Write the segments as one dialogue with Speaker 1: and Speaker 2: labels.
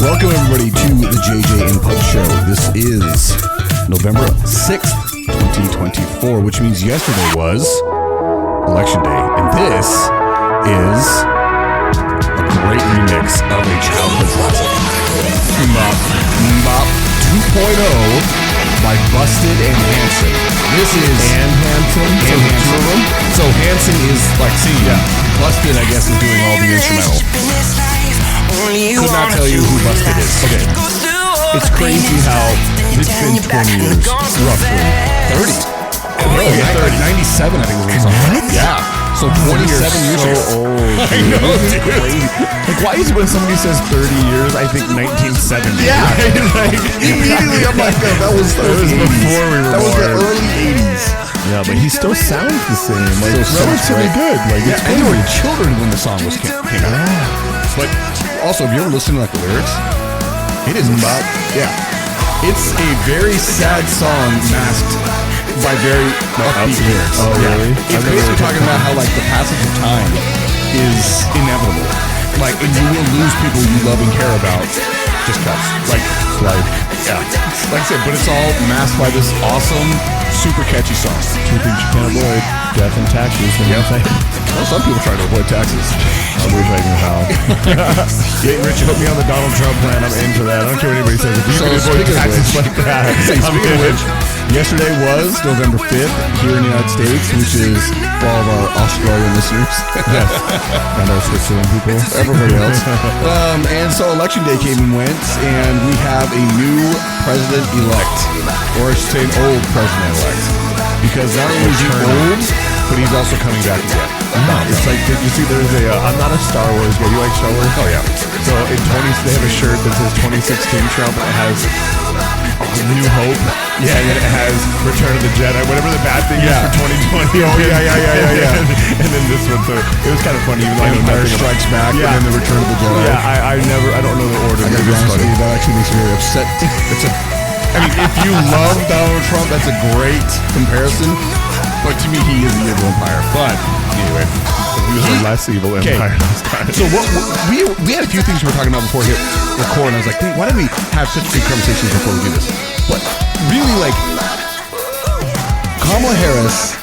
Speaker 1: Welcome everybody to the JJ and Pub Show. This is November 6th, 2024, which means yesterday was Election Day. And this is a great remix of a childhood classic. MMMBOP 2.0 by Busted and Hanson. This is...
Speaker 2: And Hanson?
Speaker 1: And Hanson. So Hanson is like singing. Yeah. Busted, I guess, is doing all the instrumental. Could not tell you who Busted is. Okay.
Speaker 2: It's crazy how it's been 20 years, roughly.
Speaker 1: 30. Oh, yeah, 97, I think was the song.
Speaker 2: What?
Speaker 1: Yeah. So 27 years ago.
Speaker 2: So old.
Speaker 1: I know, dude.
Speaker 2: Like, why is it when somebody says 30 years, I think 1970?
Speaker 1: Yeah. Like, immediately I'm like, no, that was
Speaker 2: before we were
Speaker 1: That was the
Speaker 2: born.
Speaker 1: early 80s.
Speaker 2: Yeah, but he still sounds the same. Like,
Speaker 1: Still sounds
Speaker 2: relatively
Speaker 1: great.
Speaker 2: good. Like,
Speaker 1: Yeah,
Speaker 2: it's
Speaker 1: and they were
Speaker 2: crazy.
Speaker 1: children when the song was came out. But also, if you ever listen to like the lyrics, it is about, yeah. It's a very sad song masked by very upbeat lyrics.
Speaker 2: Oh,
Speaker 1: Yeah.
Speaker 2: really?
Speaker 1: It's basically talking about how like the passage of time is inevitable. Like, and you will lose people you love and care about just cause. Like,
Speaker 2: Life.
Speaker 1: yeah. Like I said, but it's all masked by this awesome, super catchy song.
Speaker 2: Two things you can't avoid: death and taxes.
Speaker 1: Yep. Well, some people try to avoid taxes.
Speaker 2: I wish I knew how. Yeah, Rich, put me on the Donald Trump plan. I'm into that. I don't care what anybody says. If you
Speaker 1: So,
Speaker 2: can avoid
Speaker 1: speaking of
Speaker 2: taxes
Speaker 1: which-
Speaker 2: like that,
Speaker 1: Speaking of which, yesterday was November 5th here in the United States, which is for all of our Australian listeners.
Speaker 2: yes, and our Switzerland people,
Speaker 1: Everybody else. And so Election Day came and went, and we have a new president-elect, or I should say an old president-elect, because not only is he old, but he's also coming back again.
Speaker 2: It's like, did you see? There's a. I'm not a Star Wars guy. You like Star Wars?
Speaker 1: Oh, yeah.
Speaker 2: So in 20, they have a shirt that says 2016 Trump, and it has New Hope. Yeah, and then it has Return of the Jedi, whatever the bad thing
Speaker 1: Yeah.
Speaker 2: is for 2020.
Speaker 1: Oh, yeah.
Speaker 2: and then this one, so it was kind of funny. Even though I know
Speaker 1: Empire
Speaker 2: nothing about-
Speaker 1: Strikes Back,
Speaker 2: Yeah.
Speaker 1: and then the Return of the Jedi.
Speaker 2: Yeah, I don't know the order.
Speaker 1: I gotta
Speaker 2: but
Speaker 1: be
Speaker 2: it's
Speaker 1: honest with
Speaker 2: funny.
Speaker 1: you, that actually makes me very upset. I mean, if you love Donald Trump, that's a great comparison. But to me, he is the evil empire. But anyway,
Speaker 2: He was a less evil
Speaker 1: Okay.
Speaker 2: empire this time.
Speaker 1: so what we had a few things we were talking about before hit record, and I was like, why didn't we have such good conversations before we do this? But really, like, Kamala Harris,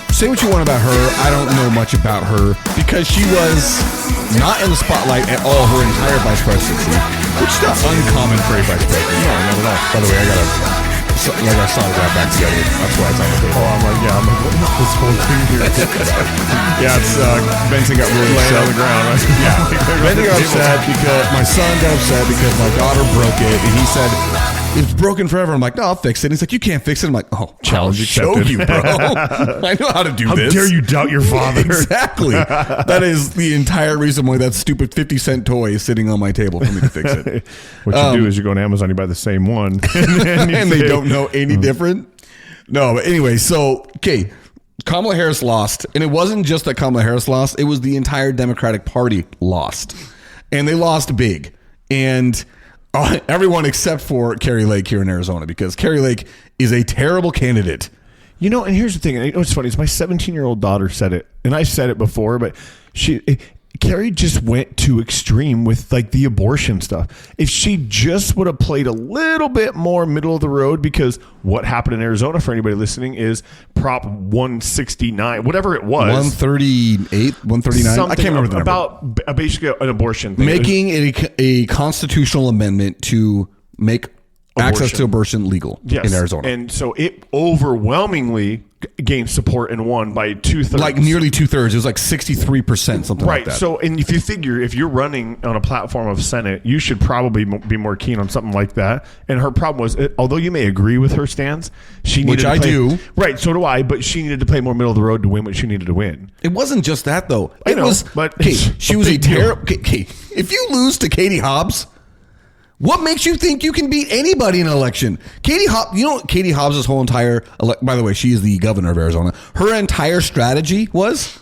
Speaker 1: say what you want about her, I don't know much about her because she was not in the spotlight at all her entire vice presidency, which is not uncommon for a vice president. No, not at all. By the way, I got I saw it back together. That's why it's on the table.
Speaker 2: Oh, I'm like, what is this whole thing here?
Speaker 1: Yeah, it's Benson got really
Speaker 2: Laying
Speaker 1: upset.
Speaker 2: on the ground. Right?
Speaker 1: Yeah, Benson got upset because my son got upset because my daughter broke it, and he said it's broken forever. I'm like, no, I'll fix it. And he's like, you can't fix it. I'm like, oh,
Speaker 2: Challenge
Speaker 1: I'll show
Speaker 2: accepted.
Speaker 1: you, bro. I know how to do
Speaker 2: How
Speaker 1: this.
Speaker 2: dare you doubt your father?
Speaker 1: Exactly. That is the entire reason why that stupid 50-cent toy is sitting on my table for me to fix it.
Speaker 2: What you do is you go on Amazon, you buy the same one,
Speaker 1: And they don't know any different. No, but anyway, so, okay, Kamala Harris lost. And it wasn't just that Kamala Harris lost. It was the entire Democratic Party lost. And they lost big. And everyone except for Kari Lake here in Arizona, because Kari Lake is a terrible candidate.
Speaker 2: You know, and here's the thing. You know what's funny is my 17-year-old daughter said it, and I've said it before, but Carrie just went too extreme with like the abortion stuff. If she just would have played a little bit more middle of the road, because what happened in Arizona, for anybody listening, is Prop 169, whatever it was,
Speaker 1: 138, 139. I can't remember the number.
Speaker 2: about basically an abortion thing.
Speaker 1: Making a constitutional amendment to make access to abortion legal in Arizona.
Speaker 2: And so it overwhelmingly gained support and won by 2/3.
Speaker 1: Like nearly 2/3. It was like 63%, something like
Speaker 2: Right.
Speaker 1: that.
Speaker 2: So, and if you figure, if you're running on a platform of Senate, you should probably be more keen on something like that. And her problem was, although you may agree with her stance, she needed
Speaker 1: Which
Speaker 2: to
Speaker 1: I
Speaker 2: play,
Speaker 1: do.
Speaker 2: Right. So do I. But she needed to play more middle of the road to win what she needed to win.
Speaker 1: It wasn't just that, though.
Speaker 2: I
Speaker 1: It
Speaker 2: know,
Speaker 1: was,
Speaker 2: but
Speaker 1: okay,
Speaker 2: it's
Speaker 1: she
Speaker 2: a
Speaker 1: was a
Speaker 2: big deal.
Speaker 1: terrible. Okay, if you lose to Katie Hobbs, what makes you think you can beat anybody in an election? Katie Hobbs, you know, Katie Hobbs' whole entire, by the way, she is the governor of Arizona. Her entire strategy was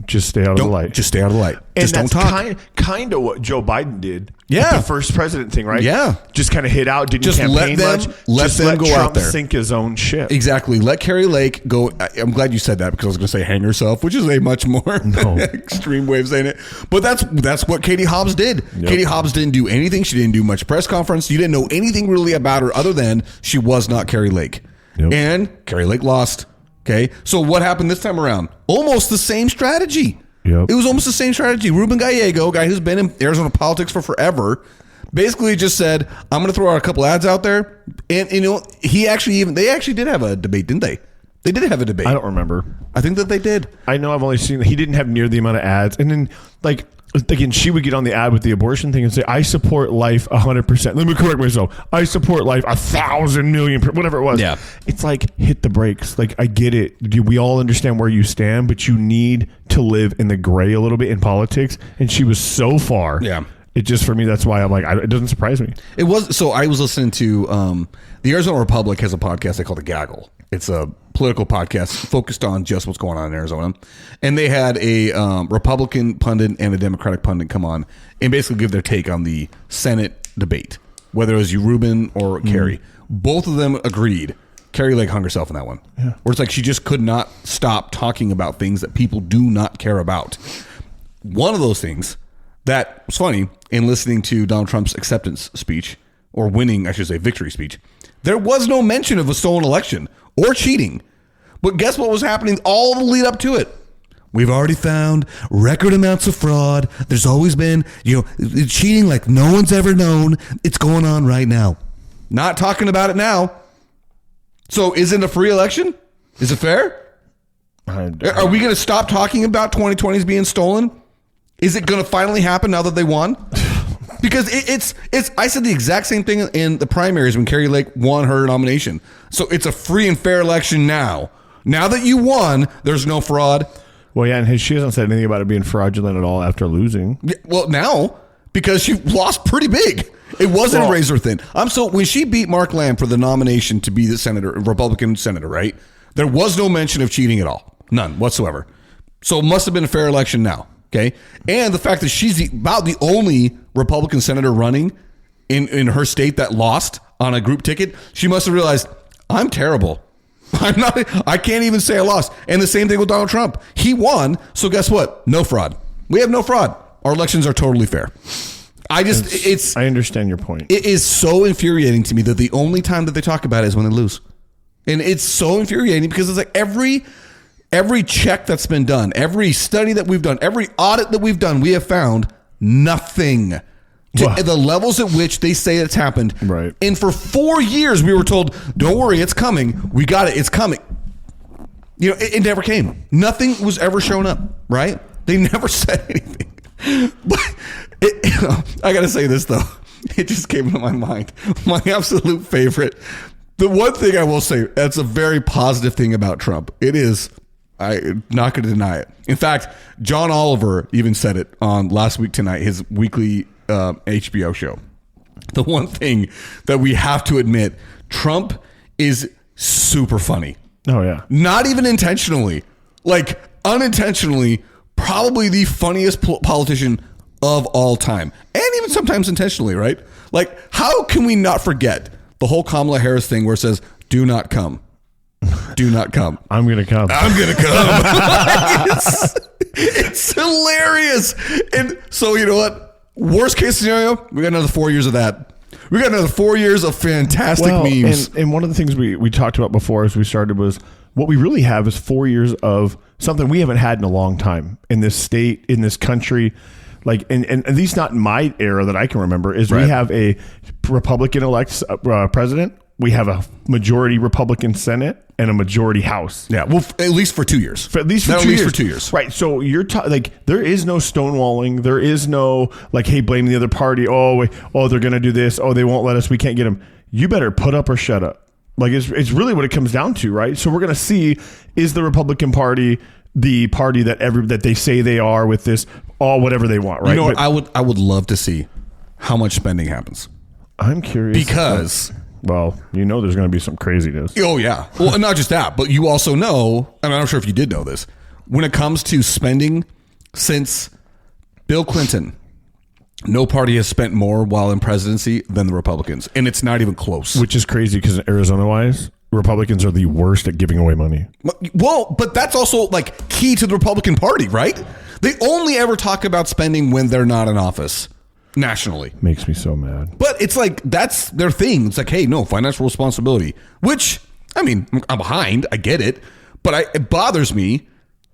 Speaker 2: Just stay out of the light.
Speaker 1: Just stay out of the light.
Speaker 2: And
Speaker 1: just don't talk.
Speaker 2: Kind of what Joe Biden did.
Speaker 1: Yeah.
Speaker 2: The first president thing, right?
Speaker 1: Yeah.
Speaker 2: Just kind of hit out, didn't
Speaker 1: Just
Speaker 2: campaign much.
Speaker 1: let them go
Speaker 2: Trump
Speaker 1: out there.
Speaker 2: sink his own ship.
Speaker 1: Exactly. Let Carrie Lake go. I'm glad you said that because I was going to say hang herself, which is a much more extreme way of saying it. But that's what Katie Hobbs did. Yep. Katie Hobbs didn't do anything. She didn't do much press conference. You didn't know anything really about her other than she was not Carrie Lake. Yep. And Carrie Lake lost. Okay. So what happened this time around? Almost the same strategy. Yep. It was almost the same strategy. Ruben Gallego, a guy who's been in Arizona politics for forever, basically just said, I'm going to throw out a couple ads out there. And, they actually did have a debate, didn't they? They did have a debate.
Speaker 2: I don't remember.
Speaker 1: I think that they did.
Speaker 2: I know I've only seen, he didn't have near the amount of ads. And then, like, again, she would get on the ad with the abortion thing and say, I support life 100%. Let me correct myself. I support life 1,000 million, whatever it was.
Speaker 1: Yeah.
Speaker 2: It's like, hit the brakes. Like, I get it. We all understand where you stand, but you need to live in the gray a little bit in politics. And she was so far.
Speaker 1: Yeah.
Speaker 2: It just, for me, that's why I'm like, it doesn't surprise me.
Speaker 1: It was, so I was listening to, the Arizona Republic has a podcast they call The Gaggle. It's a political podcast focused on just what's going on in Arizona. And they had a Republican pundit and a Democratic pundit come on and basically give their take on the Senate debate, whether it was Rubin or Carrie. Both of them agreed. Carrie Lake hung herself in that one. Yeah. Where it's like she just could not stop talking about things that people do not care about. One of those things that was funny in listening to Donald Trump's acceptance speech, or winning, I should say, victory speech, there was no mention of a stolen election or cheating. But guess what was happening all the lead up to it? We've already found record amounts of fraud. There's always been, cheating like no one's ever known. It's going on right now. Not talking about it now. So is it a free election? Is it fair? Are we going to stop talking about 2020s being stolen? Is it going to finally happen now that they won? Because it's. I said the exact same thing in the primaries when Carrie Lake won her nomination. So it's a free and fair election now. Now that you won, there's no fraud.
Speaker 2: Well, yeah, and she hasn't said anything about it being fraudulent at all after losing.
Speaker 1: Yeah, well, now, because she lost pretty big. It wasn't razor thin. When she beat Mark Lamb for the nomination to be the senator, Republican senator, right? There was no mention of cheating at all. None whatsoever. So it must have been a fair election now. Okay. And the fact that she's about the only Republican senator running in her state that lost on a group ticket, she must have realized, I'm terrible. I can't even say I lost. And the same thing with Donald Trump. He won. So guess what? No fraud. We have no fraud. Our elections are totally fair. I
Speaker 2: understand your point.
Speaker 1: It is so infuriating to me that the only time that they talk about it is when they lose. And it's so infuriating because it's like every check that's been done, every study that we've done, every audit that we've done, we have found nothing to the levels at which they say it's happened.
Speaker 2: Right.
Speaker 1: And for 4 years, we were told, don't worry, it's coming. We got it. It's coming. It never came. Nothing was ever shown up, right? They never said anything. But I got to say this, though. It just came into my mind. My absolute favorite. The one thing I will say, that's a very positive thing about Trump. It is, I'm not going to deny it. In fact, John Oliver even said it on Last Week Tonight, his weekly HBO show. The one thing that we have to admit, Trump is super funny.
Speaker 2: Oh, yeah.
Speaker 1: Not even intentionally. Like, unintentionally, probably the funniest politician of all time. And even sometimes intentionally, right? Like, how can we not forget the whole Kamala Harris thing where it says, do not come. Do not come.
Speaker 2: I'm going to come.
Speaker 1: I'm going to come. It's hilarious. And so, you know what? Worst case scenario, we got another 4 years of that. We got another 4 years of fantastic memes.
Speaker 2: And one of the things we talked about before as we started was what we really have is 4 years of something we haven't had in a long time in this state, in this country. Like, and at least not in my era that I can remember, is we have a Republican elect president. We have a majority Republican Senate and a majority House.
Speaker 1: Yeah, well, at least for 2 years.
Speaker 2: For 2 years. Right. So you're like, there is no stonewalling. There is no like, hey, blaming the other party. Oh, they're going to do this. Oh, they won't let us. We can't get them. You better put up or shut up. Like, it's really what it comes down to, right? So we're going to see, is the Republican Party the party that they say they are with this, whatever they want, right?
Speaker 1: You know what? I would love to see how much spending happens.
Speaker 2: I'm curious.
Speaker 1: Because...
Speaker 2: Well, there's going to be some craziness.
Speaker 1: Oh, yeah. Well, not just that, but you also know, and I'm not sure if you did know this, when it comes to spending, since Bill Clinton, no party has spent more while in presidency than the Republicans. And it's not even close.
Speaker 2: Which is crazy because Arizona-wise, Republicans are the worst at giving away money.
Speaker 1: Well, but that's also like key to the Republican Party, right? They only ever talk about spending when they're not in office nationally.
Speaker 2: Makes me so mad.
Speaker 1: But it's like, that's their thing. It's like, hey, no, financial responsibility, which, I mean, I'm behind. I get it. But it bothers me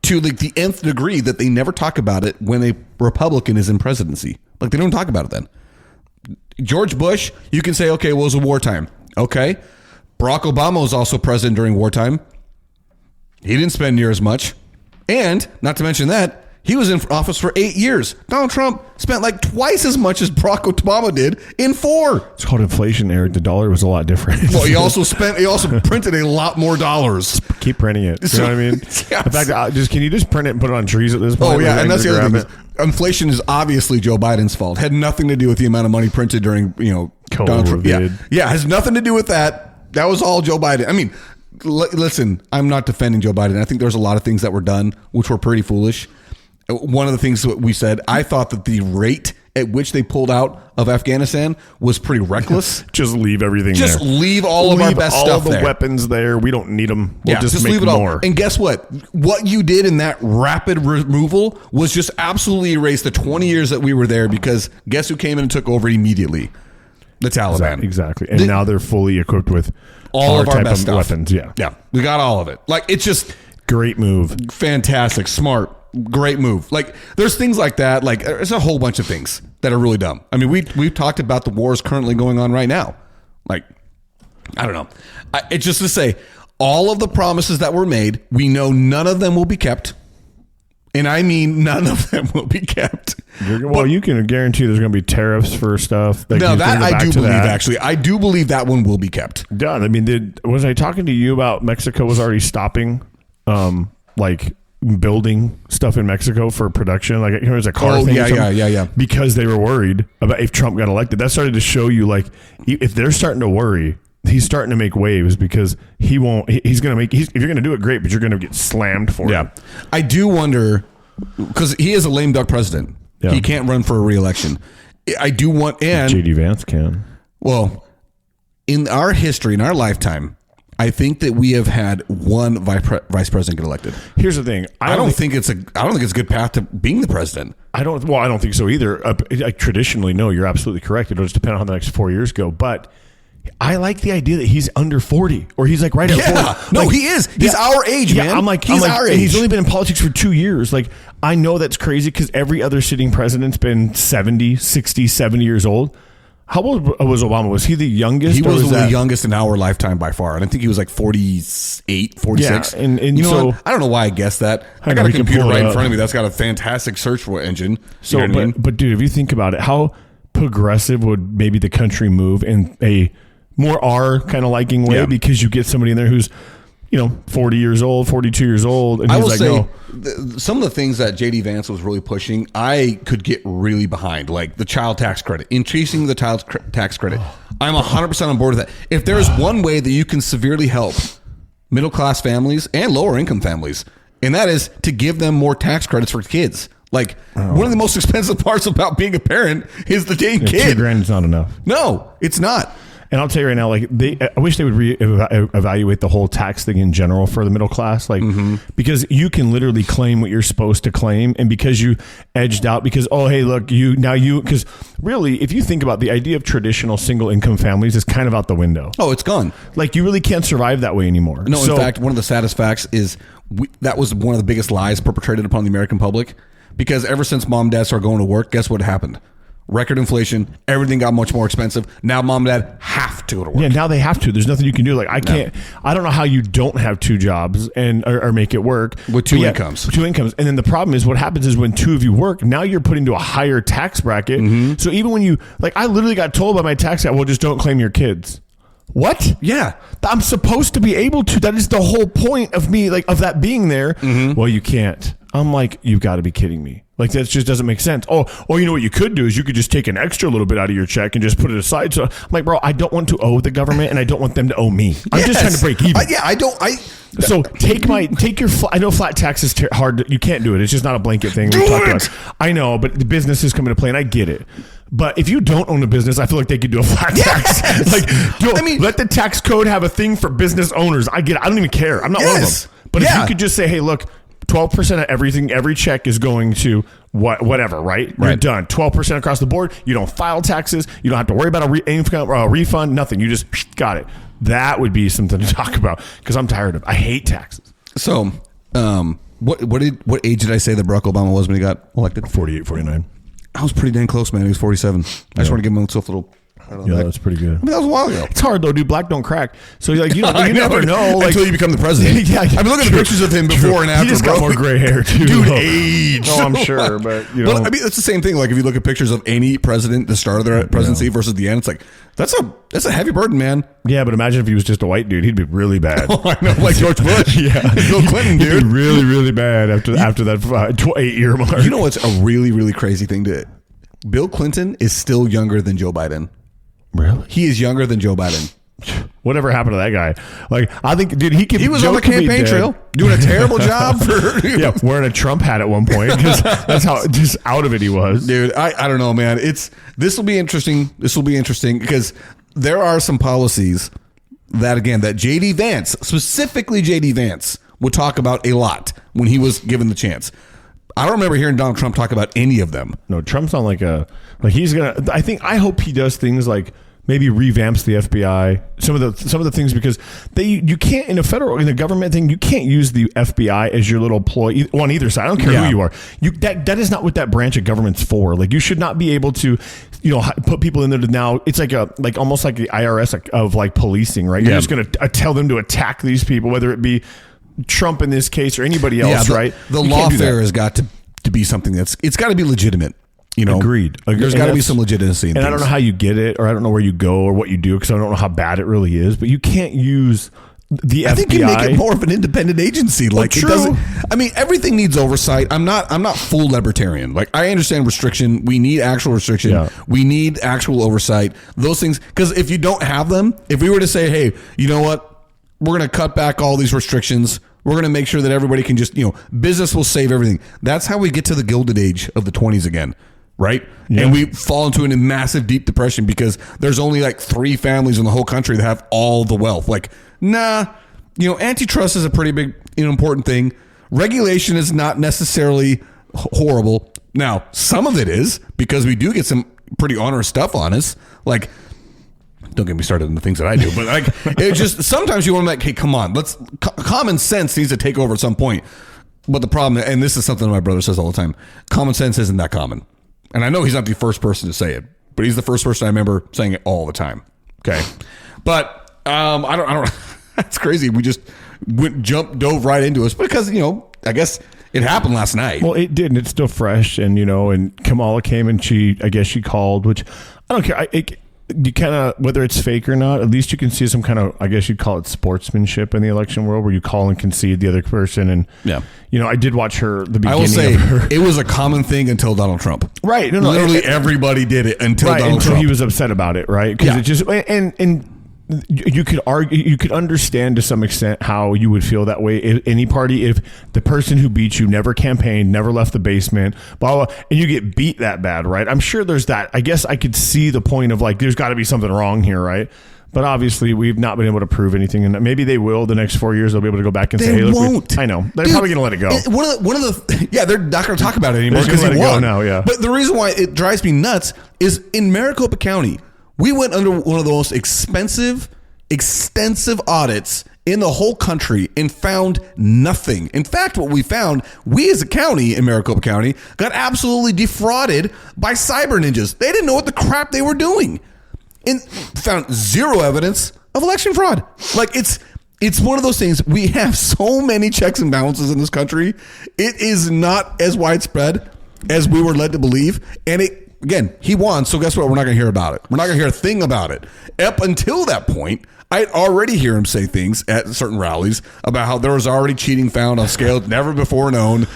Speaker 1: to like the nth degree that they never talk about it when a Republican is in presidency. Like, they don't talk about it then. George Bush, you can say, okay, well, it was a wartime. Okay. Barack Obama was also president during wartime. He didn't spend near as much. And, not to mention that, he was in office for 8 years. Donald Trump spent like twice as much as Barack Obama did in 4.
Speaker 2: It's called inflation, Eric. The dollar was a lot different.
Speaker 1: Well, he also printed a lot more dollars.
Speaker 2: Keep printing it. You know what I mean?
Speaker 1: Yes.
Speaker 2: In fact, can you just print it and put it on trees at this point?
Speaker 1: Oh, yeah. And that's the other thing. Inflation is obviously Joe Biden's fault. Had nothing to do with the amount of money printed during, Donald Trump. Yeah, has nothing to do with that. That was all Joe Biden. I mean, listen, I'm not defending Joe Biden. I think there's a lot of things that were done which were pretty foolish. One of the things that we said, I thought that the rate at which they pulled out of Afghanistan was pretty reckless.
Speaker 2: Just leave everything there.
Speaker 1: Just leave all of our best stuff there.
Speaker 2: All the weapons there. We don't need them. We'll just make
Speaker 1: leave it
Speaker 2: more.
Speaker 1: all. And guess what? What you did in that rapid removal was just absolutely erase the 20 years that we were there, because guess who came in and took over immediately? The Taliban.
Speaker 2: Exactly. And now they're fully equipped with
Speaker 1: all of our best stuff.
Speaker 2: Weapons. Yeah.
Speaker 1: Yeah. We got all of it. Like, it's just
Speaker 2: great move.
Speaker 1: Fantastic. Smart. Great move. Like, there's things like that. Like, there's a whole bunch of things that are really dumb. I mean, we've talked about the wars currently going on right now. Like, I don't know. It's just to say, all of the promises that were made, we know none of them will be kept. And I mean, none of them will be kept.
Speaker 2: Well, you can guarantee there's going to be tariffs for stuff.
Speaker 1: Like, no, that I do believe, actually. I do believe that one will be kept.
Speaker 2: Done. I mean, was I talking to you about Mexico was already stopping, building stuff in Mexico for production? Like, it was a car thing.
Speaker 1: Yeah.
Speaker 2: Because they were worried about if Trump got elected. That started to show you, like, if they're starting to worry, he's starting to make waves, because if you're going to do it, great, but you're going to get slammed for it.
Speaker 1: Yeah. I do wonder, because he is a lame duck president. Yeah. He can't run for a re-election. I do want, and
Speaker 2: JD Vance can.
Speaker 1: Well, in our history, in our lifetime, I think that we have had one vice president get elected.
Speaker 2: Here's the thing:
Speaker 1: I don't think it's a good path to being the president.
Speaker 2: I don't think so either. Traditionally, no, you're absolutely correct. It'll just depend on how the next 4 years go. But I like the idea that he's under 40, or he's like right at 40.
Speaker 1: No, he is. He's our age, man.
Speaker 2: I'm like, our age. He's only been in politics for 2 years. Like, I know that's crazy, because every other sitting president's been 70, 60, 70 years old. How old was Obama? Was he the youngest?
Speaker 1: He was the youngest in our lifetime by far. And I think he was like 48, 46.
Speaker 2: Yeah, and
Speaker 1: you know what? I don't know why I guessed that. I got a computer right in front of me that's got a fantastic search for engine.
Speaker 2: So, but dude, if you think about it, how progressive would maybe the country move in a more our kind of liking way? Yeah. Because you get somebody in there who's, 40 years old, 42 years old. And
Speaker 1: I will say, some of the things that JD Vance was really pushing, I could get really behind, like the child tax credit, increasing the child tax credit. I'm 100% on board with that. If there's one way that you can severely help middle-class families and lower-income families, and that is to give them more tax credits for kids. Like, one of the most expensive parts about being a parent is the dang kid.
Speaker 2: $2,000 is not enough.
Speaker 1: No, it's not.
Speaker 2: And I'll tell you right now, like, I wish they would evaluate the whole tax thing in general for the middle class, like, because you can literally claim what you're supposed to claim, and because you edged out, because because really, if you think about the idea of traditional single income families, is kind of out the window.
Speaker 1: Oh, it's gone.
Speaker 2: Like, you really can't survive that way anymore.
Speaker 1: No, in fact, one of the saddest facts is that was one of the biggest lies perpetrated upon the American public, because ever since mom and dad started going to work, guess what happened? Record inflation, everything got much more expensive. Now mom and dad have to go to work.
Speaker 2: Yeah, now they have to. There's nothing you can do. Like, I can't. I don't know how you don't have 2 jobs or make it work
Speaker 1: with 2 incomes.
Speaker 2: With 2 incomes, and then the problem is, what happens is when 2 of you work, now you're put into a higher tax bracket. So even when you, like, I literally got told by my tax guy, well, just don't claim your kids. What?
Speaker 1: Yeah,
Speaker 2: I'm supposed to be able to. That is the whole point of me, like, of that being there. Well, you can't. I'm like, you've got to be kidding me. Like, that just doesn't make sense. Oh, you know what you could do is you could just take an extra little bit out of your check and just put it aside. So I'm like, bro, I don't want to owe the government and I don't want them to owe me. I'm just trying to break even. So take your, I know flat tax is hard. You can't do it. It's just not a blanket thing. I know, but the business is coming to play and I get it. But if you don't own a business, I feel like they could do a flat tax. Like, let the tax code have a thing for business owners. I get it. I don't even care. I'm not one of them. But if you could just say, hey, look, 12% of everything, every check is going to whatever, right? You're done. 12% across the board. You don't file taxes. You don't have to worry about a refund, nothing. You just got it. That would be something to talk about because I'm tired of it. I hate taxes.
Speaker 1: So, what age did I say that Barack Obama was when he got elected?
Speaker 2: 48, 49.
Speaker 1: I was pretty dang close, man. He was 47. I just want to give myself a little...
Speaker 2: that's pretty good.
Speaker 1: I mean, that was a while ago.
Speaker 2: It's hard though, dude. Black don't crack. So you never know. Like,
Speaker 1: until you become the president. I've been looking at pictures of him before and after.
Speaker 2: He just got more gray hair too.
Speaker 1: Dude, age.
Speaker 2: Oh, I'm sure, but I
Speaker 1: mean, it's the same thing. Like if you look at pictures of any president, the start of their presidency versus the end, it's like that's a heavy burden, man.
Speaker 2: Yeah, but imagine if he was just a white dude, he'd be really bad.
Speaker 1: Oh, I know, like George Bush. Bill Clinton, dude.
Speaker 2: He'd be really, really bad after that 8-year mark.
Speaker 1: You know what's a really, really crazy thing Bill Clinton is still younger than Joe Biden.
Speaker 2: Really?
Speaker 1: He is younger than Joe Biden.
Speaker 2: Whatever happened to that guy? Like, I think, dude, he was
Speaker 1: on the campaign trail doing a terrible job for
Speaker 2: wearing a Trump hat at one point because that's how just out of it he was.
Speaker 1: Dude, I don't know, man. This will be interesting. This will be interesting because there are some policies that JD Vance, specifically JD Vance, would talk about a lot when he was given the chance. I don't remember hearing Donald Trump talk about any of them.
Speaker 2: No, Trump's on he's gonna. I hope he does things like maybe revamps the FBI. Some of the things because you can't in the government thing you can't use the FBI as your little ploy on either side. I don't care who you are. That is not what that branch of government's for. Like you should not be able to put people in there to now. It's like almost like the IRS of like policing, right? You're just gonna tell them to attack these people, whether it be Trump in this case or anybody else, right?
Speaker 1: The law there has got to be something it's got to be legitimate.
Speaker 2: Agreed.
Speaker 1: There's got to be some legitimacy.
Speaker 2: And I don't know how you get it, or I don't know where you go, or what you do, because I don't know how bad it really is. But you can't use the FBI.
Speaker 1: I think you make it more of an independent agency. Like
Speaker 2: true.
Speaker 1: It doesn't. I mean, everything needs oversight. I'm not full libertarian. Like I understand restriction. We need actual restriction. Yeah. We need actual oversight. Those things, because if you don't have them, if we were to say, hey, you know what, we're going to cut back all these restrictions. We're going to make sure that everybody can just, business will save everything. That's how we get to the Gilded Age of the 20s again, right? Yeah. And we fall into a massive deep depression because there's only like 3 families in the whole country that have all the wealth. Like, antitrust is a pretty big, important thing. Regulation is not necessarily horrible. Now, some of it is because we do get some pretty onerous stuff on us. Like, don't get me started on the things that I do, but like it's just sometimes you want to like, hey, come on, common sense needs to take over at some point. But the problem, and this is something my brother says all the time, common sense isn't that common. And I know he's not the first person to say it, but he's the first person I remember saying it all the time. Okay, but I don't. That's crazy. We just dove right into us because I guess it happened last night.
Speaker 2: Well, it did, and it's still fresh, and and Kamala came and she called, which I don't care. You kind of, whether it's fake or not, at least you can see some kind of, I guess you'd call it sportsmanship in the election world where you call and concede the other person. And, I did watch the beginning
Speaker 1: I will say,
Speaker 2: of her.
Speaker 1: It was a common thing until Donald Trump.
Speaker 2: Right. No,
Speaker 1: literally everybody did it until Donald Trump.
Speaker 2: He was upset about it, right? Because it just, and you could argue, you could understand to some extent how you would feel that way if any party, if the person who beat you never campaigned, never left the basement, blah, blah, and you get beat that bad, right? I'm sure there's that. I guess I could see the point of like, there's got to be something wrong here, right? But obviously, we've not been able to prove anything, and maybe they will the next 4 years. They'll be able to go back and say, "Hey, look,
Speaker 1: won't.
Speaker 2: I know they're probably going to let it go."
Speaker 1: One of the they're not going to talk about it anymore
Speaker 2: because
Speaker 1: he won.
Speaker 2: Now, yeah.
Speaker 1: But the reason why it drives me nuts is in Maricopa County, we went under one of the most extensive audits in the whole country and found nothing. In fact, what we found, we as a county in Maricopa County got absolutely defrauded by cyber ninjas. They didn't know what the crap they were doing. And found zero evidence of election fraud. Like it's one of those things. We have so many checks and balances in this country. It is not as widespread as we were led to believe. And again, he won. So guess what? We're not going to hear about it. We're not going to hear a thing about it. Up until that point, I'd already hear him say things at certain rallies about how there was already cheating found on scale never before known.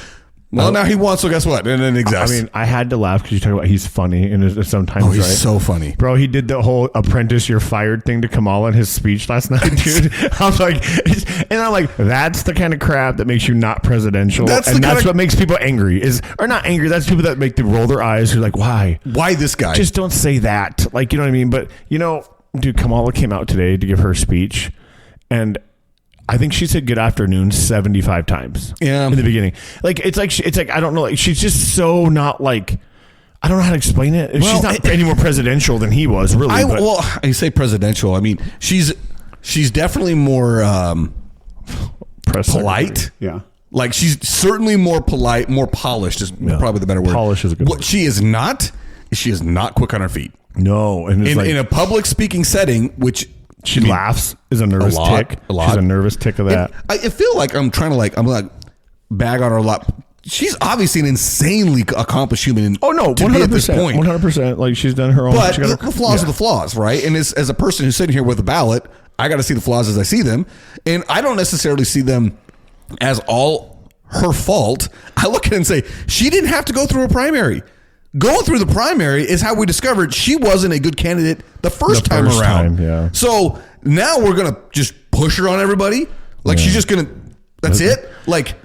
Speaker 1: Well, now he won, so guess what? And then exists.
Speaker 2: I mean, I had to laugh because you talk about he's funny and sometimes
Speaker 1: he's
Speaker 2: right.
Speaker 1: so funny.
Speaker 2: Bro, he did the whole apprentice, you're fired thing to Kamala in his speech last night, dude. I'm like, that's the kind of crap that makes you not presidential. That's what makes people angry or not angry. That's people that make them roll their eyes. Who're like, why?
Speaker 1: Why this guy?
Speaker 2: Just don't say that. Like, you know what I mean? But, dude, Kamala came out today to give her speech and I think she said good afternoon 75 times in the beginning. Like, it's like, I don't know. Like, she's just so not like, I don't know how to explain it. Well, she's not any more presidential than he was, really.
Speaker 1: I say presidential. I mean, she's definitely more polite.
Speaker 2: Yeah.
Speaker 1: Like, she's certainly more polite, more polished is probably the better word.
Speaker 2: Polish is a good word.
Speaker 1: What she is not quick on her feet.
Speaker 2: No. And
Speaker 1: in a public speaking setting, which...
Speaker 2: She laughs, is a nervous tick. She's a nervous tick of that.
Speaker 1: I feel like I'm trying to bag on her a lot. She's obviously an insanely accomplished human.
Speaker 2: Oh no, 100%. At this point, 100%. Like, she's done her own.
Speaker 1: But the flaws are the flaws, right? And as a person who's sitting here with a ballot, I got to see the flaws as I see them, and I don't necessarily see them as all her fault. I look at it and say she didn't have to go through a primary. Going through the primary is how we discovered she wasn't a good candidate the first time around. So now we're going to just push her on everybody. Like, she's just going to, that's it. Like,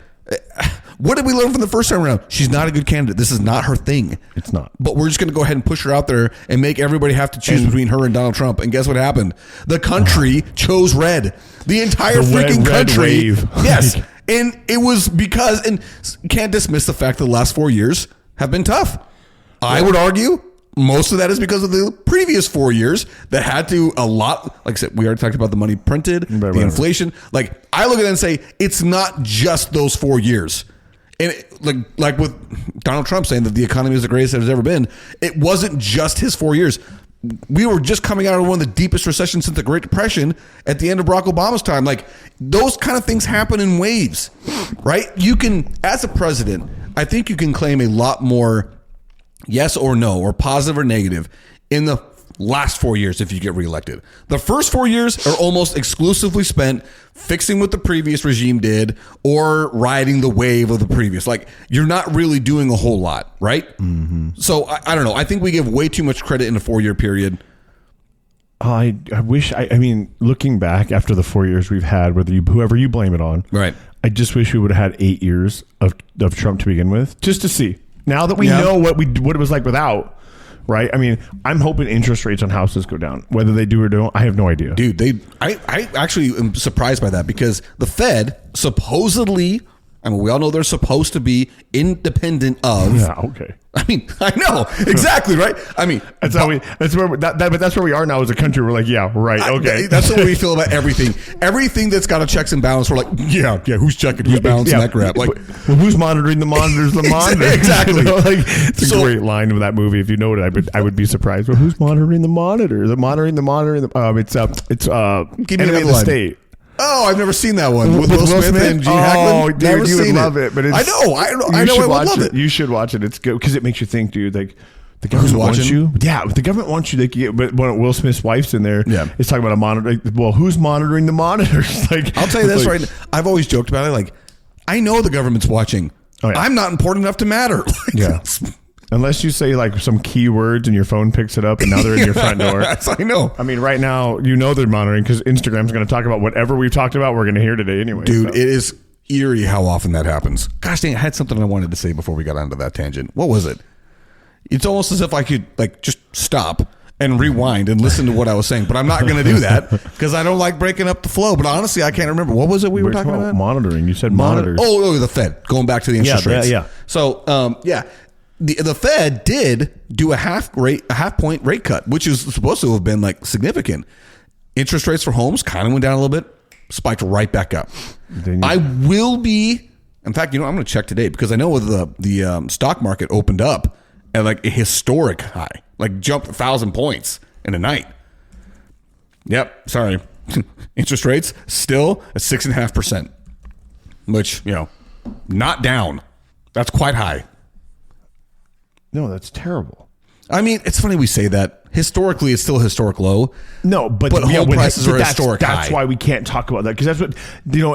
Speaker 1: what did we learn from the first time around? She's not a good candidate. This is not her thing.
Speaker 2: It's not. But
Speaker 1: we're just going to go ahead and push her out there and make everybody have to choose between her and Donald Trump. And guess what happened? The country chose red. The entire freaking country.
Speaker 2: Wave.
Speaker 1: Yes. And it was because, and can't dismiss the fact that the last 4 years have been tough. I would argue most of that is because of the previous 4 years that had to like I said, we already talked about the money printed, the inflation. Like, I look at it and say, it's not just those 4 years. And like with Donald Trump saying that the economy is the greatest it has ever been, it wasn't just his 4 years. We were just coming out of one of the deepest recessions since the Great Depression at the end of Barack Obama's time. Like, those kind of things happen in waves, right? You can, as a president, I think you can claim a lot more yes or no, or positive or negative, in the last 4 years if you get reelected. The first 4 years are almost exclusively spent fixing what the previous regime did or riding the wave of the previous. Like, you're not really doing a whole lot, right? Mm-hmm. So, I don't know. I think we give way too much credit in a 4 year period.
Speaker 2: I wish, I mean, looking back after the 4 years we've had, whoever you blame it on,
Speaker 1: right?
Speaker 2: I just wish we would have had 8 years of Trump to begin with, just to see. Now that we know what it was like without, right? I mean, I'm hoping interest rates on houses go down. Whether they do or don't, I have no idea.
Speaker 1: Dude, I actually am surprised by that because the Fed supposedly, I mean, we all know they're supposed to be independent of.
Speaker 2: Yeah, okay.
Speaker 1: I mean, I know exactly, right? I mean,
Speaker 2: that's where we are now as a country. We're like, yeah, right, okay.
Speaker 1: That's the way we feel about everything. Everything that's got a checks and balance, we're like, yeah, who's checking, who's balancing that crap? Like,
Speaker 2: well, who's monitoring the monitors? The monitor,
Speaker 1: exactly.
Speaker 2: It's a great line of that movie. If you know it, I would be surprised. Well, who's monitoring the monitor? The monitor. It's Enemy of the State.
Speaker 1: Oh, I've never seen that one with Will Smith and Gene Hackman.
Speaker 2: Oh, dude, you would love it. But
Speaker 1: I know. I would love it.
Speaker 2: You should watch it. It's good because it makes you think, dude. Like, the government wants you. Yeah, the government wants you. But when Will Smith's wife's in there, it's talking about a monitor. Like, well, who's monitoring the monitors? Like,
Speaker 1: I'll tell you this right now. I've always joked about it. Like, I know the government's watching. Oh, yeah. I'm not important enough to matter.
Speaker 2: Yeah. Unless you say like some keywords and your phone picks it up and now they're in your front door.
Speaker 1: I know.
Speaker 2: I mean, right now, they're monitoring because Instagram's going to talk about whatever we've talked about, we're going to hear today anyway.
Speaker 1: Dude, It is eerie how often that happens. Gosh dang, I had something I wanted to say before we got onto that tangent. What was it? It's almost as if I could like just stop and rewind and listen to what I was saying, but I'm not going to do that because I don't like breaking up the flow. But honestly, I can't remember. What was it we were talking about?
Speaker 2: Monitoring. You said monitors.
Speaker 1: Oh, the Fed. Going back to the interest rates.
Speaker 2: Yeah.
Speaker 1: So, The Fed did do a half point rate cut, which is supposed to have been like significant. Interest rates for homes kind of went down a little bit, spiked right back up. I will be, in fact, I'm going to check today because I know the stock market opened up at like a historic high, like jumped 1,000 points in a night. Yep, sorry. Interest rates still at 6.5%, which, not down. That's quite high.
Speaker 2: No, that's terrible.
Speaker 1: I mean, it's funny we say that. historically it's still a historic low.
Speaker 2: No, but
Speaker 1: home prices are historic high.
Speaker 2: That's why we can't talk about that, because that's what,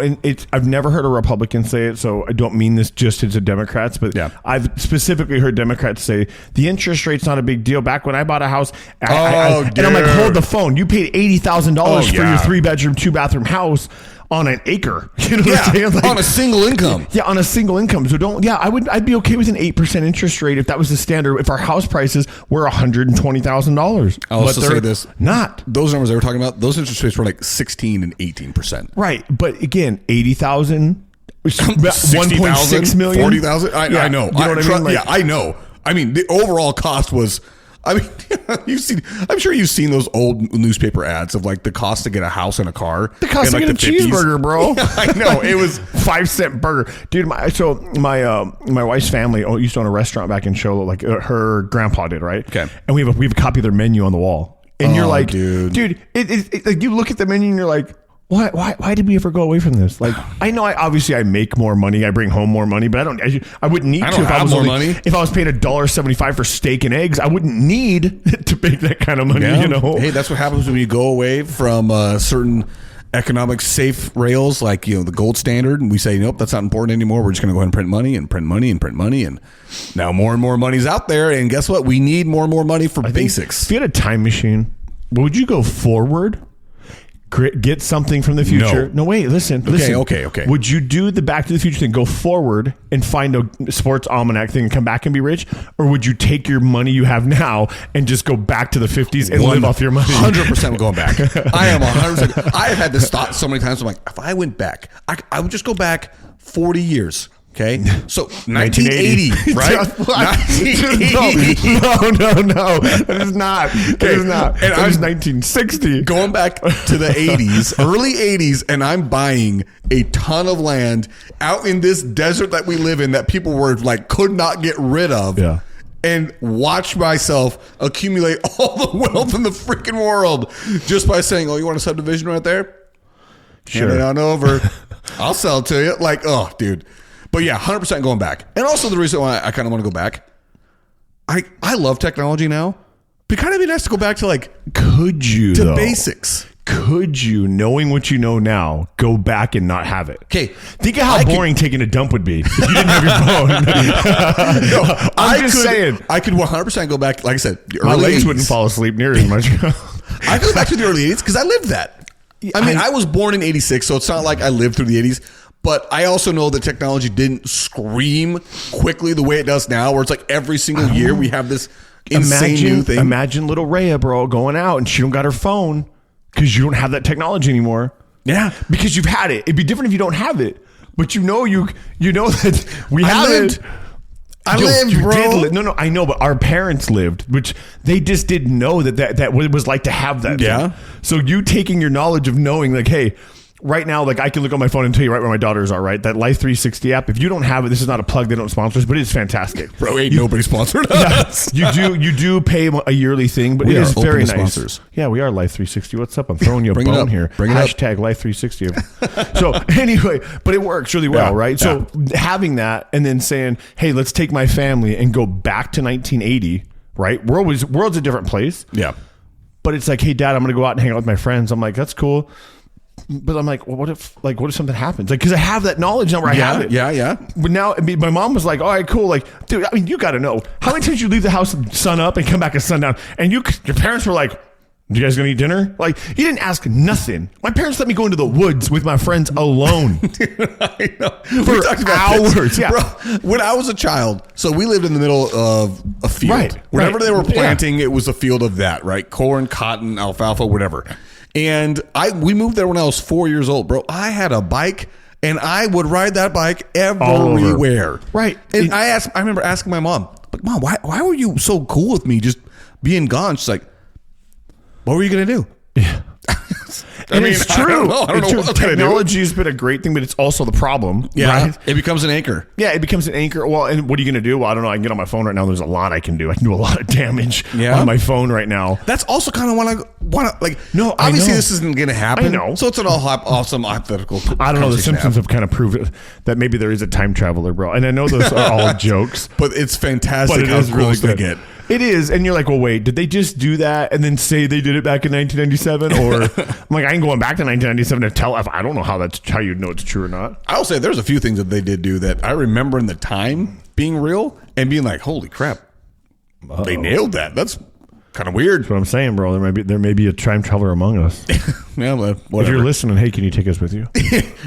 Speaker 2: and I've never heard a Republican say it, so I don't mean this just as a Democrats, but I've specifically heard Democrats say the interest rate's not a big deal. Back when I bought a house, and I'm like, hold the phone. You paid $80,000 for your 3-bedroom, 2-bathroom house on an acre. You know what I'm saying? Like,
Speaker 1: on a single income.
Speaker 2: Yeah, on a single income. So I'd be okay with an 8% interest rate if that was the standard, if our house prices were $120,000.
Speaker 1: I'll also say this.
Speaker 2: Not.
Speaker 1: Those numbers they were talking about, those interest rates were like 16 and 18%.
Speaker 2: Right. But again, 80,000, 1.6 million.
Speaker 1: 40,000. I know.
Speaker 2: You know what I mean?
Speaker 1: Like, I know. I mean, the overall cost was, I mean, I'm sure you've seen those old newspaper ads of like the cost to get a house and a car.
Speaker 2: The cost to get a cheeseburger, bro.
Speaker 1: Yeah, I know. It was
Speaker 2: 5-cent burger. Dude, my wife's family used to own a restaurant back in Show, like her grandpa did, right?
Speaker 1: Okay.
Speaker 2: And we have a copy of their menu on the wall. And you're like,
Speaker 1: dude,
Speaker 2: it like you look at the menu and you're like, why did we ever go away from this? Like, I know obviously I make more money, I bring home more money, but I wouldn't need to if I was money. If I was paying $1.75 for steak and eggs, I wouldn't need to make that kind of money, you know?
Speaker 1: Hey, that's what happens when you go away from certain economic safe rails, like, the gold standard, and we say, nope, that's not important anymore. We're just going to go ahead and print money and print money and print money. And now more and more money's out there. And guess what? We need more and more money for basics.
Speaker 2: If you had a time machine, would you go forward? Get something from the future. No, wait, listen.
Speaker 1: Okay.
Speaker 2: Would you do the Back to the Future thing, go forward and find a sports almanac thing and come back and be rich? Or would you take your money you have now and just go back to the 50s and live off your money?
Speaker 1: 100% going back. I am 100%. I have had this thought so many times. I'm like, if I went back, I would just go back 40 years. Okay, so 1980, right? 1980.
Speaker 2: No, that is not. That is not. And I was 1960.
Speaker 1: Going back to the 80s, early 80s, and I'm buying a ton of land out in this desert that we live in that people were like could not get rid of.
Speaker 2: Yeah.
Speaker 1: And watch myself accumulate all the wealth in the freaking world just by saying, "Oh, you want a subdivision right there?
Speaker 2: Sure.
Speaker 1: Hand it on over. I'll sell it to you." Like, oh, dude. But yeah, 100% going back. And also the reason why I kind of want to go back, I love technology now. But kind of be nice to go back to
Speaker 2: to
Speaker 1: basics.
Speaker 2: Could you, knowing what you know now, go back and not have it?
Speaker 1: Okay.
Speaker 2: Think of how boring taking a dump would be if you didn't have your phone. I'm just saying.
Speaker 1: I could 100% go back, like I said, the
Speaker 2: my
Speaker 1: early
Speaker 2: legs
Speaker 1: 80s.
Speaker 2: Wouldn't fall asleep near as much.
Speaker 1: I go back to the early 80s because I lived that. I mean, I was born in 86, so it's not like I lived through the 80s. But I also know that technology didn't scream quickly the way it does now, where it's like every single year we have this insane new thing.
Speaker 2: Imagine little Rhea, bro, going out and she don't got her phone because you don't have that technology anymore.
Speaker 1: Yeah.
Speaker 2: Because you've had it. It'd be different if you don't have it. But you know that we have it.
Speaker 1: I lived, bro.
Speaker 2: No, I know, but our parents lived, which they just didn't know that what it was like to have that.
Speaker 1: Yeah.
Speaker 2: Thing. So you taking your knowledge of knowing, like, hey, right now, like I can look on my phone and tell you right where my daughters are, right? That Life 360 app. If you don't have it, this is not a plug. They don't sponsor us, but it's fantastic.
Speaker 1: Bro, nobody sponsored us.
Speaker 2: You do pay a yearly thing, but
Speaker 1: we
Speaker 2: it is very nice.
Speaker 1: Sponsors.
Speaker 2: Yeah, we are Life 360. What's up? I'm throwing you a bone here. Hashtag Life 360. So anyway, but it works really well, right?
Speaker 1: Yeah.
Speaker 2: So having that and then saying, hey, let's take my family and go back to 1980, right? World's a different place.
Speaker 1: Yeah.
Speaker 2: But it's like, hey, Dad, I'm going to go out and hang out with my friends. I'm like, that's cool. But I'm like, well, what if something happens? Like, because I have that knowledge now where I have it.
Speaker 1: Yeah.
Speaker 2: But now, my mom was like, all right, cool. Like, dude, I mean, you got to know. How many times you leave the house sun up and come back at sundown? And your parents were like, you guys going to eat dinner? Like, you didn't ask nothing. My parents let me go into the woods with my friends alone.
Speaker 1: I know.
Speaker 2: For hours. Yeah.
Speaker 1: Bro, when I was a child, so we lived in the middle of a field.
Speaker 2: Right.
Speaker 1: Whenever they were planting, it was a field of that, right? Corn, cotton, alfalfa, whatever. And we moved there when I was 4 years old, bro. I had a bike and I would ride that bike everywhere.
Speaker 2: Right.
Speaker 1: And I remember asking my mom, like, Mom, why were you so cool with me just being gone? She's like, what were you going to do?
Speaker 2: Yeah. I mean, it's true.
Speaker 1: I don't know what
Speaker 2: technology has been a great thing, but it's also the problem.
Speaker 1: Yeah,
Speaker 2: right?
Speaker 1: It becomes an anchor.
Speaker 2: Yeah, it becomes an anchor. Well, and what are you going to do? Well, I don't know. I can get on my phone right now. There's a lot I can do. I can do a lot of damage on my phone right now.
Speaker 1: That's also kind of want to like.
Speaker 2: No,
Speaker 1: obviously this isn't going to happen.
Speaker 2: I know.
Speaker 1: So it's an awesome hypothetical.
Speaker 2: I don't know. The Simpsons have kind of proved that maybe there is a time traveler, bro. And I know those are all jokes,
Speaker 1: but it's fantastic.
Speaker 2: But it is really good. It is. And you're like, well, wait, did they just do that and then say they did it back in 1997? Or I'm like, I ain't going back to 1997 to tell if I don't know how you'd know it's true or not.
Speaker 1: I'll say there's a few things that they did do that I remember in the time being real and being like, holy crap, they nailed that. That's kind of weird.
Speaker 2: That's what I'm saying, bro. There may be a time traveler among us.
Speaker 1: Yeah, but whatever.
Speaker 2: If you're listening, hey, can you take us with you?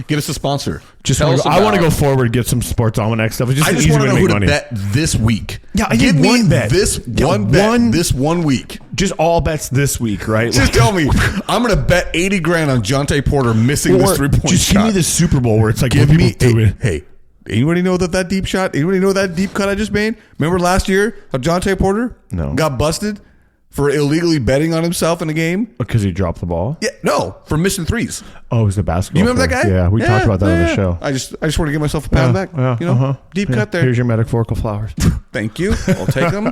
Speaker 1: Get us a sponsor.
Speaker 2: I want to go forward, get some sports almanac stuff. It's just an easy way to make money.
Speaker 1: Bet this week.
Speaker 2: Yeah, I give me one bet.
Speaker 1: This one week.
Speaker 2: Just all bets this week, right?
Speaker 1: Just tell me, I'm going to bet $80,000 on Jonte Porter missing this 3-point shot.
Speaker 2: Just give me the Super Bowl where it's like,
Speaker 1: give me hey. Anybody know that deep shot? Anybody know that deep cut I just made? Remember last year how Jonte Porter got busted for illegally betting on himself in a game?
Speaker 2: Because he dropped the ball?
Speaker 1: Yeah, no, for missing threes.
Speaker 2: Oh, it was the basketball.
Speaker 1: You remember that guy?
Speaker 2: Yeah, we talked about that on the show.
Speaker 1: I just want to give myself a pound back. Deep cut there.
Speaker 2: Here's your metaphorical flowers.
Speaker 1: Thank you. I'll take them.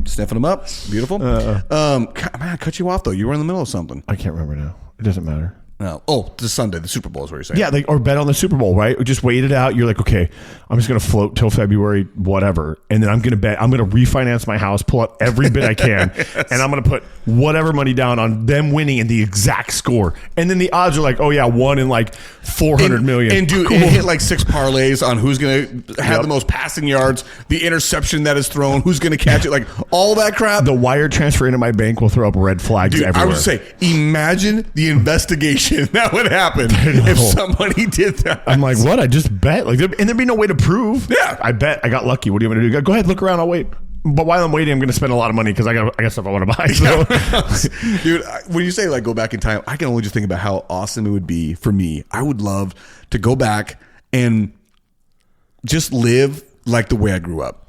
Speaker 1: Sniffing them up. Beautiful. Man, I cut you off though. You were in the middle of something.
Speaker 2: I can't remember now. It doesn't matter.
Speaker 1: No. Oh, this Sunday, the Super Bowl is what you're saying.
Speaker 2: Yeah, or bet on the Super Bowl, right? Or just wait it out. You're like, okay, I'm just going to float till February, whatever. And then I'm going to bet. I'm going to refinance my house, pull out every bit I can, and I'm going to put whatever money down on them winning in the exact score. And then the odds are like, oh yeah, 1 in like 400 million.
Speaker 1: And and hit like 6 parlays on who's going to have the most passing yards, the interception that is thrown, who's going to catch it, like all that crap.
Speaker 2: The wire transfer into my bank will throw up red flags everywhere.
Speaker 1: I would say, imagine the investigation that would happen if somebody did that.
Speaker 2: I'm like, what? I just bet. Like, and there'd be no way to prove.
Speaker 1: Yeah.
Speaker 2: I bet. I got lucky. What do you want me to do? Go ahead, look around. I'll wait. But while I'm waiting, I'm going to spend a lot of money because I got stuff I want to buy. So.
Speaker 1: Dude, when you say like go back in time, I can only just think about how awesome it would be for me. I would love to go back and just live like the way I grew up.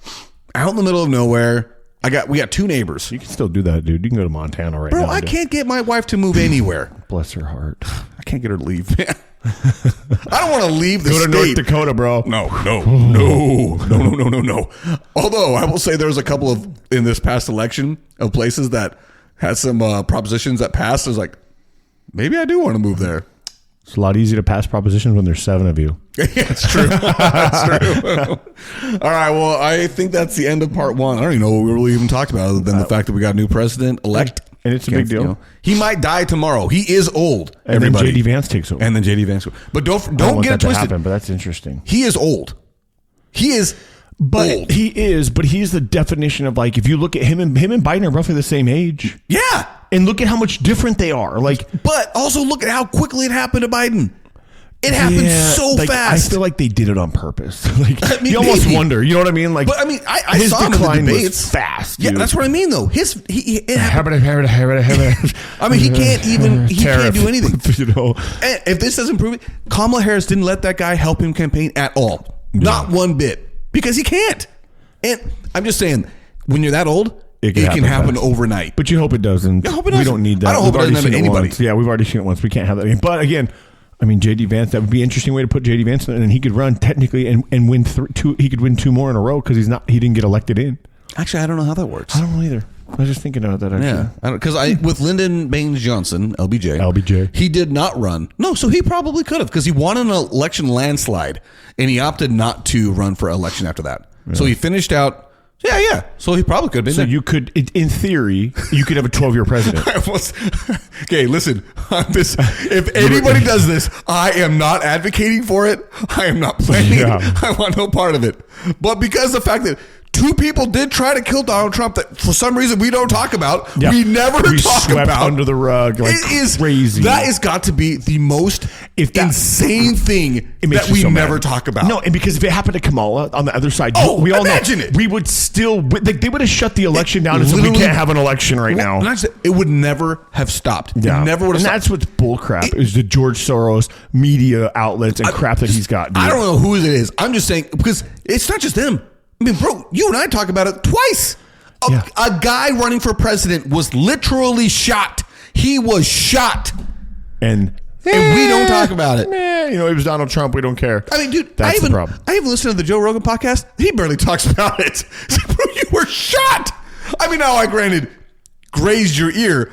Speaker 1: Out in the middle of nowhere. We got 2 neighbors.
Speaker 2: You can still do that, dude. You can go to Montana right now.
Speaker 1: Bro, I can't get my wife to move anywhere.
Speaker 2: Bless her heart.
Speaker 1: I can't get her to leave, man. I don't want to leave the
Speaker 2: state.
Speaker 1: Go
Speaker 2: to North Dakota, bro.
Speaker 1: No. Although I will say there was a couple of in this past election of places that had some propositions that passed. I was like, maybe I do want to move there.
Speaker 2: It's a lot easier to pass propositions when there's 7 of you.
Speaker 1: Yeah, it's true. That's true. All right. Well, I think that's the end of part 1. I don't even know what we really even talked about other than the fact that we got a new president elect.
Speaker 2: And it's a big deal.
Speaker 1: He might die tomorrow. He is old.
Speaker 2: And then JD Vance takes over.
Speaker 1: But don't get it twisted.
Speaker 2: Happen, but that's interesting.
Speaker 1: He is old. He is old.
Speaker 2: But he's the definition of like, if you look at him and Biden are roughly the same age.
Speaker 1: Yeah.
Speaker 2: And look at how much different they are.
Speaker 1: But also look at how quickly it happened to Biden. It happened so fast.
Speaker 2: I feel like they did it on purpose. You almost wonder. You know what I mean?
Speaker 1: But I mean, I saw him in the debates.
Speaker 2: Was fast.
Speaker 1: Dude. Yeah, that's what I mean, though. It happened. I mean, he can't do anything.
Speaker 2: You know,
Speaker 1: and if this doesn't prove it, Kamala Harris didn't let that guy help him campaign at all. Not one bit, because he can't. And I'm just saying, when you're that old. It can happen overnight.
Speaker 2: But you hope it doesn't.
Speaker 1: I hope it doesn't.
Speaker 2: We don't need that.
Speaker 1: I don't hope it doesn't happen to anybody.
Speaker 2: Once. Yeah, we've already seen it once. We can't have that. But again, I mean, JD Vance, that would be an interesting way to put JD Vance in, and he could run technically and win 2. He could win 2 more in a row because he didn't get elected in.
Speaker 1: Actually, I don't know how that works.
Speaker 2: I don't know either. I was just thinking about that. Actually.
Speaker 1: Yeah, because with Lyndon Baines Johnson,
Speaker 2: LBJ,
Speaker 1: he did not run. No, so he probably could have because he won an election landslide, and he opted not to run for election after that. Yeah. So he finished out. Yeah. So he probably could have been.
Speaker 2: So you could, in theory, you could have a 12-year president.
Speaker 1: Okay, listen. If anybody does this, I am not advocating for it. I am not planning. Yeah. I want no part of it. But because the fact that 2 people did try to kill Donald Trump that for some reason we don't talk about. Yeah. We never talk about
Speaker 2: under the rug. Like it is crazy.
Speaker 1: That has got to be the most insane thing that we never talk about.
Speaker 2: No, and because if it happened to Kamala on the other side,
Speaker 1: we all imagine it.
Speaker 2: We would still they would have shut the election down and said we can't have an election right now.
Speaker 1: It would never have stopped.
Speaker 2: Yeah.
Speaker 1: It never would have stopped.
Speaker 2: That's what's bullcrap is the George Soros media outlets and crap that he's got. Dude.
Speaker 1: I don't know who it is. I'm just saying because it's not just them. I mean, bro, you and I talk about it twice. A guy running for president was literally shot. He was shot.
Speaker 2: And
Speaker 1: we don't talk about it.
Speaker 2: It was Donald Trump. We don't care.
Speaker 1: I mean, dude,
Speaker 2: that's the problem.
Speaker 1: I even listened to the Joe Rogan podcast. He barely talks about it. Bro, you were shot. I mean, now I granted grazed your ear.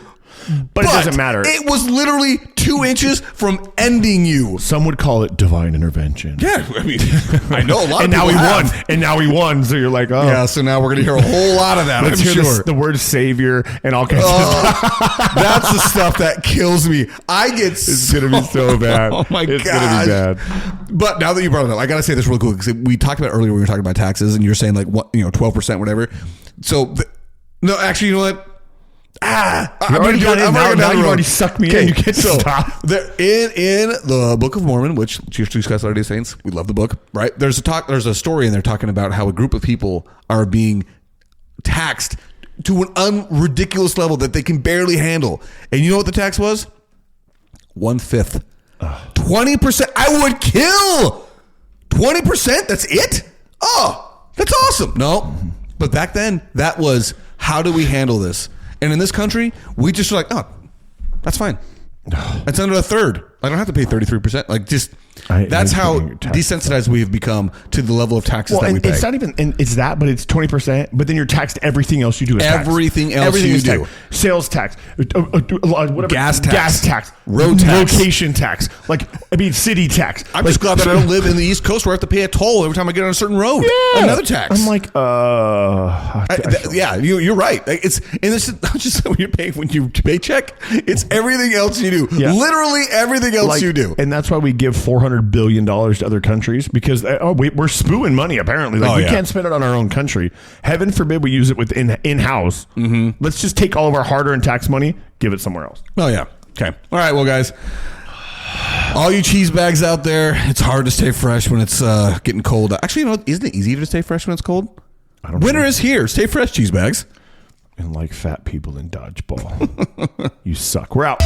Speaker 2: But it doesn't matter.
Speaker 1: It was literally 2 inches from ending you.
Speaker 2: Some would call it divine intervention.
Speaker 1: Yeah, I mean, I know a lot
Speaker 2: And
Speaker 1: of
Speaker 2: now
Speaker 1: people
Speaker 2: he
Speaker 1: have.
Speaker 2: won. And now he won. So you're like, oh.
Speaker 1: Yeah, so now we're going to hear a whole lot of that,
Speaker 2: Let's
Speaker 1: I'm
Speaker 2: hear
Speaker 1: sure.
Speaker 2: the word savior and all kinds of stuff.
Speaker 1: That's the stuff that kills me.
Speaker 2: It's going to be so bad.
Speaker 1: Oh my
Speaker 2: It's
Speaker 1: gosh.
Speaker 2: going to be bad.
Speaker 1: But now that you brought it up, I got to say this real quick because we talked about it earlier when we were talking about taxes and you're saying like what 12%, whatever. So no, actually, you know what?
Speaker 2: Now you've already sucked me in. You can't stop.
Speaker 1: In the Book of Mormon, which Cheers to Scott Latter-day Saints, we love the book, right? There's a story in there talking about how a group of people are being taxed to an ridiculous level that they can barely handle. And you know what the tax was? 1/5. 20%. I would kill 20%. That's it? Oh, that's awesome. No, but back then that was, how do we handle this? And in this country, we just are like, oh, that's fine. It's under a third. I don't have to pay 33%. Like, just that's how desensitized we have become to the level of taxes that we pay.
Speaker 2: It's not even, and it's that, but it's 20%. But then you're taxed everything else you do.
Speaker 1: Everything else you do.
Speaker 2: Taxed. Sales tax, whatever,
Speaker 1: gas
Speaker 2: tax,
Speaker 1: road tax,
Speaker 2: location tax. City tax.
Speaker 1: I'm just glad that I don't live in the East Coast where I have to pay a toll every time I get on a certain road.
Speaker 2: Yeah.
Speaker 1: Another tax.
Speaker 2: I'm like,
Speaker 1: you're right. Like, it's not just what you're paying when you paycheck. It's everything else you do.
Speaker 2: Yeah.
Speaker 1: Literally everything else you do.
Speaker 2: And that's why we give $400 billion to other countries, because we're spewing money apparently. We can't spend it on our own country. Heaven forbid we use it in-house. Mm-hmm. Let's just take all of our hard-earned tax money, give it somewhere else.
Speaker 1: Oh, yeah. Okay. All right. Well, guys, all you cheese bags out there, it's hard to stay fresh when it's getting cold. Actually, isn't it easier to stay fresh when it's cold? Winter is here. Stay fresh, cheese bags.
Speaker 2: And like fat people in dodgeball. You suck. We're out.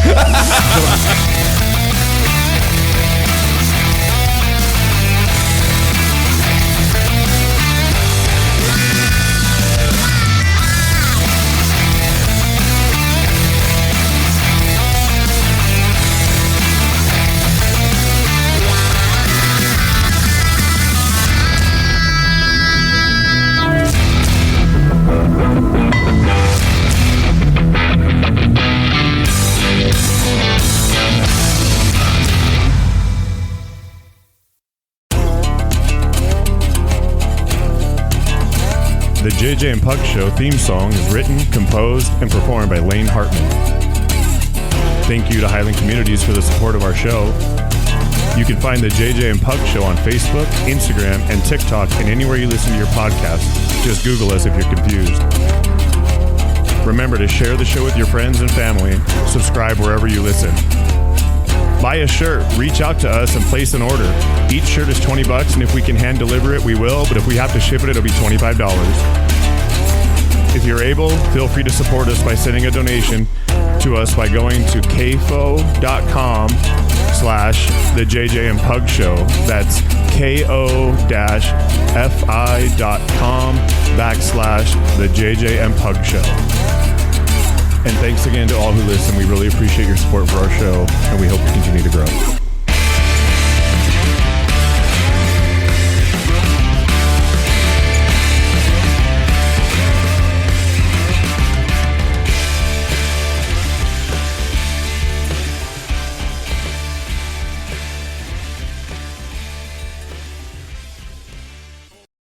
Speaker 2: The JJ and Puck Show theme song is written, composed, and performed by Lane Hartman. Thank you to Highland Communities for the support of our show. You can find the JJ and Puck Show on Facebook, Instagram, and TikTok, and anywhere you listen to your podcast. Just Google us if you're confused. Remember to share the show with your friends and family. Subscribe wherever you listen. Buy a shirt, reach out to us, and place an order. Each shirt is $20, and if we can hand deliver it, we will, but if we have to ship it, it'll be $25. If you're able, feel free to support us by sending a donation to us by going to kfo.com/The JJ and Pug Show. That's ko-fi.com/The JJ and Pug Show. And thanks again to all who listen. We really appreciate your support for our show, and we hope to continue to grow.